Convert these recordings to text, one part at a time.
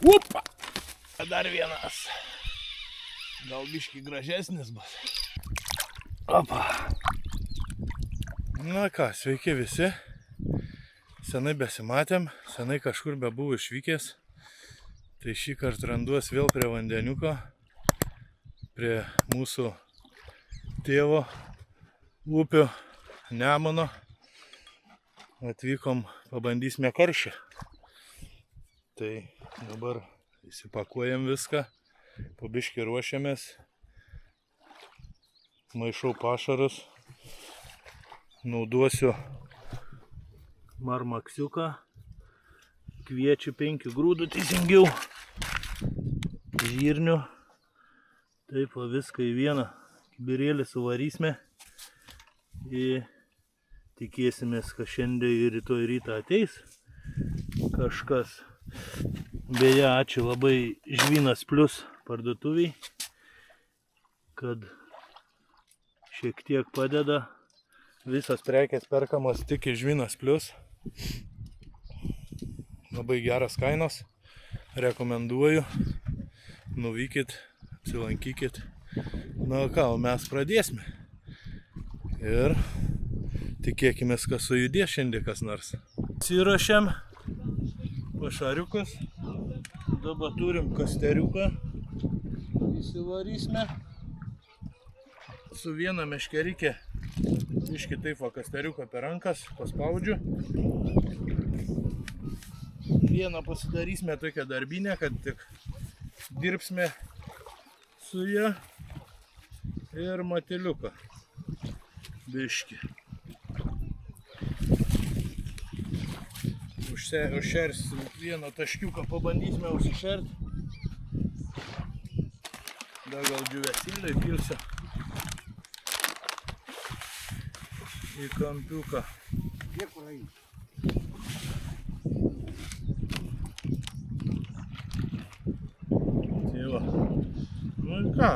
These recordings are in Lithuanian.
Upa! Dar vienas. Gal biški gražesnis bus. Opa. Na ką, sveiki visi. Senai besimatėm, senai kažkur bebuvo išvykęs. Tai šį kartą randuos vėl prie vandeniuko, prie mūsų tėvo upių Nemuno. Atvykom, pabandysime karšį. Tai dabar įsipakuojam viską, po biškį ruošiamės. Maišau pašarus, nauduosiu marmaksiuką, kviečių 5 grūdų teisingiau, žirnių. Taip, viską į vieną kibirėlį suvarysime ir tikėsimės, kad šiandien ir rytoj rytą ateis kažkas. Beje, ačiū labai Žvynas Plius parduotuviai, kad šiek tiek padeda. Visas prekės perkamos tik iš Žvynas Plius. Labai geras kainos. Rekomenduoju. Nuvykit, apsilankykit. Na ką, mes pradėsime. Ir tikėkime, kad sujudės šiandien kas nors. Atsiruošiam pašariukus. Dabar turim kasteriuką. Įsivarysime. Su viena meškerikė. Biški taip va kasteriuką per rankas. Paspaudžiu. Vieną pasidarysime tokią darbinę, kad tik dirbsime su ją. Ir matiliuką. Biški. Užšersim vieną taškiuką, pabandysime užsišerti. Dar gal džiuvesėlį įpilsiu į kampiuką. Tai va. Nu ir ką?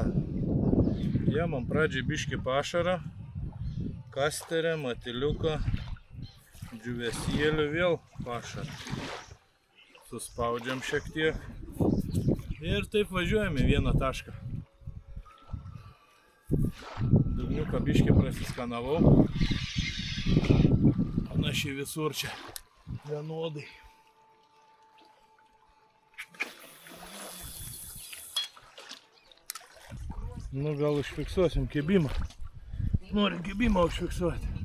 Jėmam pradžiai biškį pašarą, kasterę, matiliuką, džiuvesėlį, vėl pašarą. Suspaudžiam šiek tiek. Ir taip važiuojame vieną tašką. Dugniuką biškį prasiskanavau. Panašiai visur čia vienodai. Nu gal užfiksuosim kibimą. Norim kibimą užfiksuoti.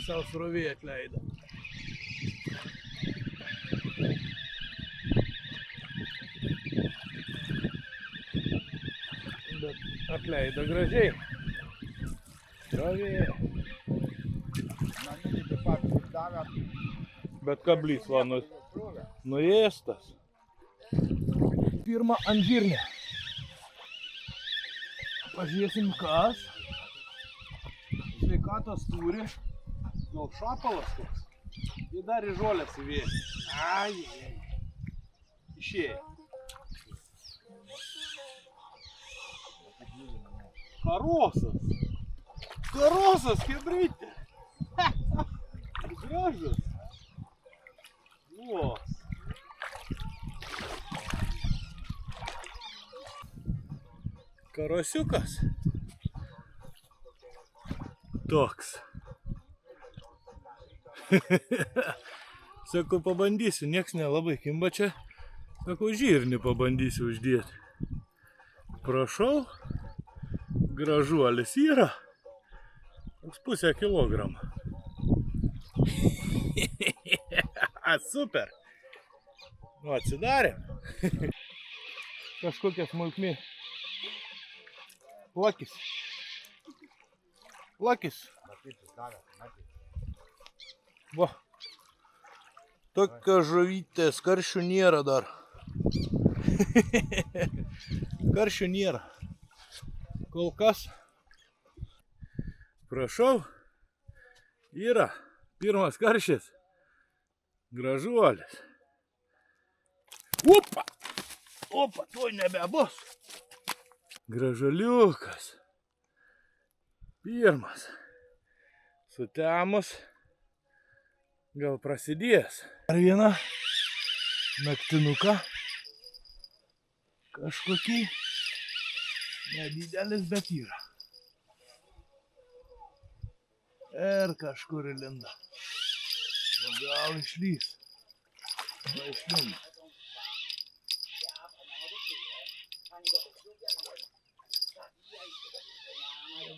Savo srovė atleido. Bet atleido gražiai. Srovė. Bet kablys va nuėstas. Pirma ant žirnė. Pažiūrėsim kas. Sveikatos turi. Gal šapalas toks. Ir dar į žolės įvėsi. Ai. Išėjo. Karosas. Karosas, hebrytė. Gražus. Vos. Karosiukas. Toks. Sakau, pabandysiu, nieks nelabai kimba čia. Sakau, žirnį pabandysiu uždėti. Prašau, gražuolis yra. Pusę kilogramą. Super. Nu, atsidarėm. Kažkokia smulkmi. Lakis. Lakis. Va. Tokia žuvytės, karšių nėra dar. Karšių nėra. Kol kas. Prašau. Yra. Pirmas karšis. Gražuolis. Opa. Opa, tuoj nebebus. Gražuoliukas. Pirmas. Sutemus. Gal prasidės. Dar vieną naktinuką. Kažkokį. Nedidelis, bet yra. Ir kažkur įlinda. Gal išlys. Gal išlinda.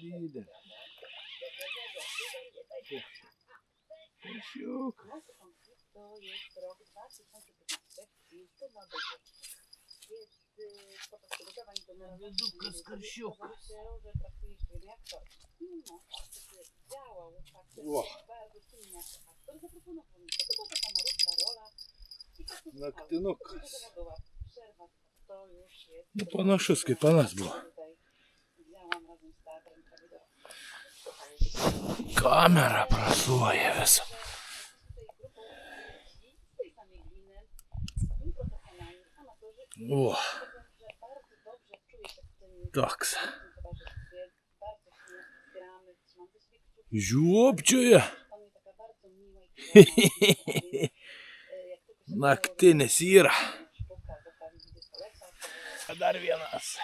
Nedidelė. Karšiukas. Nedidukas karšiukas. O. Naktinukas. Nu, panašus kaip anas buvo. Kamera prasuoja visą. O. Toks. Žiopčioja. Naktinis yra. Dar vienas.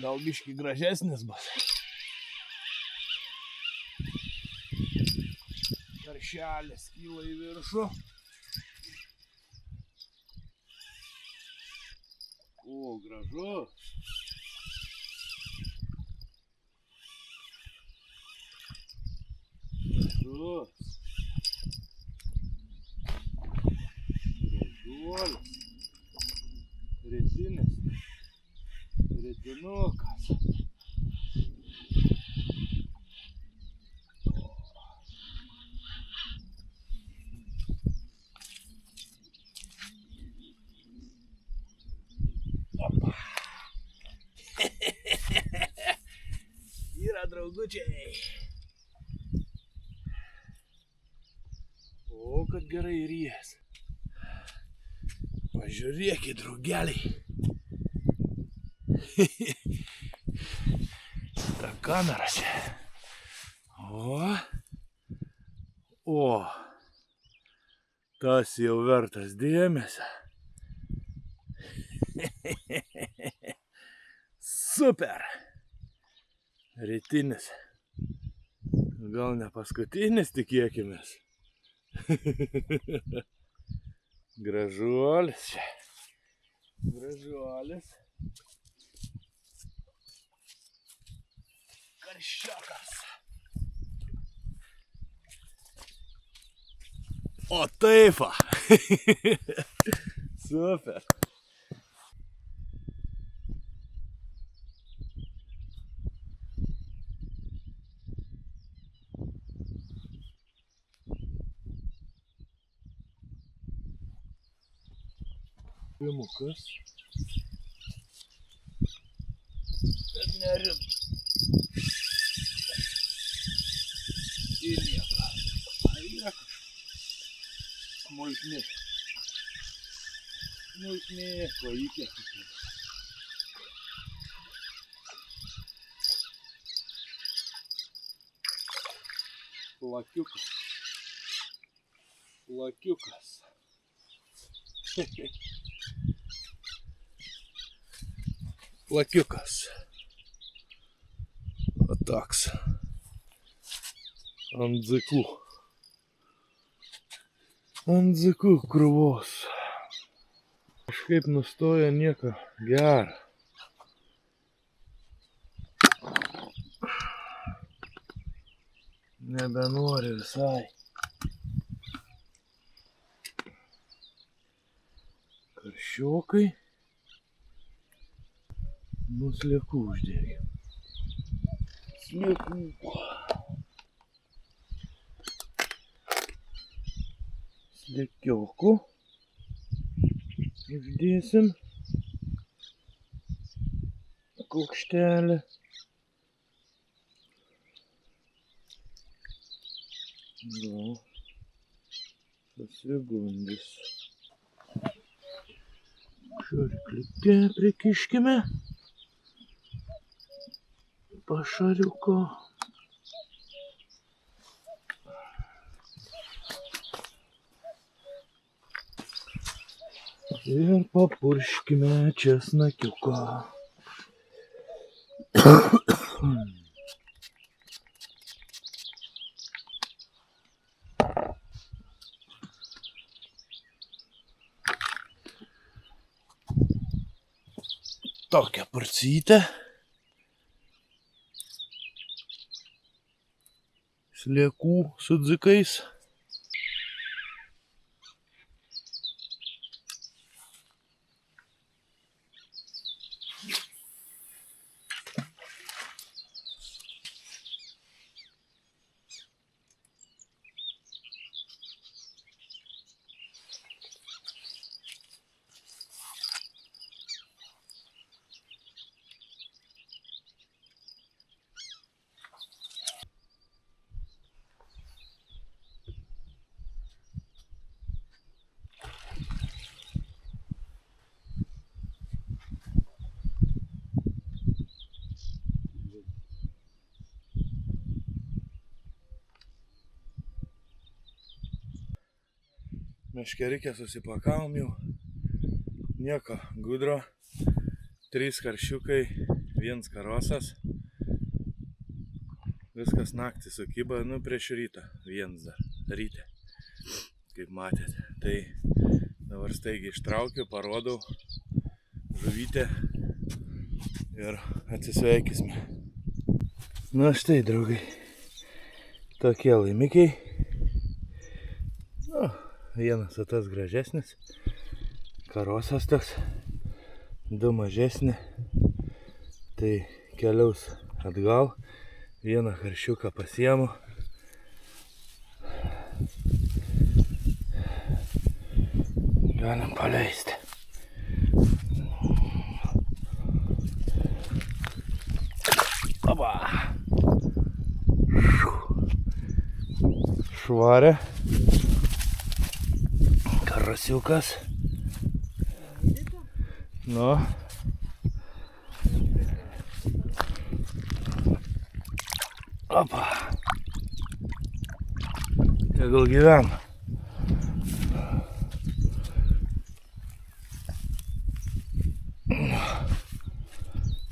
Gal biškį gražesnis bus. Karšelis kyla į viršų. O, gražus. Gražus. Gražuolis. Retinis. Retinukas. Yra draugučiai. O, kad gerai ries. Pažiūrėkit, draugeliai. Ta kamera čia. O. Tas jau vertas dėmesio. Super. Rytinis. Gal ne paskutinis, tikėkimės. Gražuolis čia. Gražuolis. Karščiukas. O taip va. Super. Pirmukas. Bet nerim. Ir nieko. Ar yra kažkas? Smulkni. Smulkni, kojytė. Plakiukas. Plakiukas. Plakiukas. O toks. Ant dzikų. Ant dzikų krūvos. Kažkaip nustoja nieko gero. Nebenori visai. Karščiokai. Nu, sliekų uždėkim. Sliekų. Sliekiokų. Uždėsim. Kaukštelę. Gal. Pasigundys. Šarkliukę prikiškime. pašariuko. Ir papurškime česnakiuko. Tokia porcytė. Sliekų su dzikais. Meškerikę susipakavom jau. Nieko gudro. 3 karšiukai, 1 karosas. Viskas naktį sukyba, prieš rytą. 1 dar ryte, kaip matėt. Tai dabar staigiai ištraukiu, parodau žuvytę ir atsisveikysime. Na štai, draugai, tokie laimikiai. Vienas tas gražesnis, karosas toks, 2 mažesni, tai keliaus atgal, 1 karšiuką pasiemu. Galim paleisti. Oba! Švarė. Karasiukas. Nu. Opa. Tegul gyvena.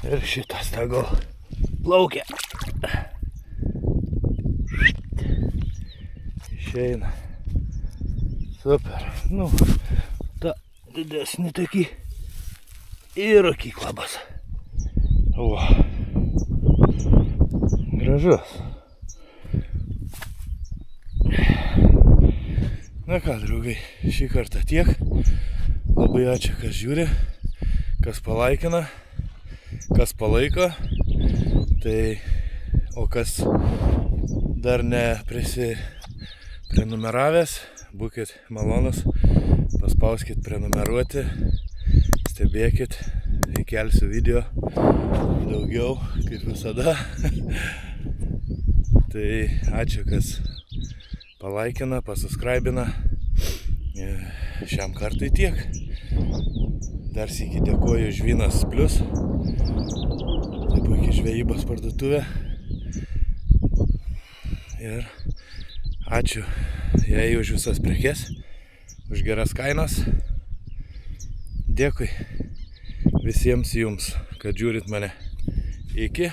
Ir šitas tegul plaukia. Išeina. Super. Nu, ta didesnį tokį ir akiklabas. O. Gražus. Na ką, draugai, šį kartą tiek. Labai ačiū, kas žiūri, kas palaikina, kas palaiko. Tai, o kas dar neprisiprenumeravęs, būkit malonus, paspauskit prenumeruoti, stebėkit, įkelsiu video daugiau, kaip visada. Tai ačiū, kas palaikina, pasubscribina. Šiam kartui tiek. Dar sykį dėkoju Žvynas Plus. Tai puikiai žvejybos parduotuvė. Ir ačiū jai už visas prekes, už geras kainas. Dėkui visiems jums, kad žiūrit mane. Iki.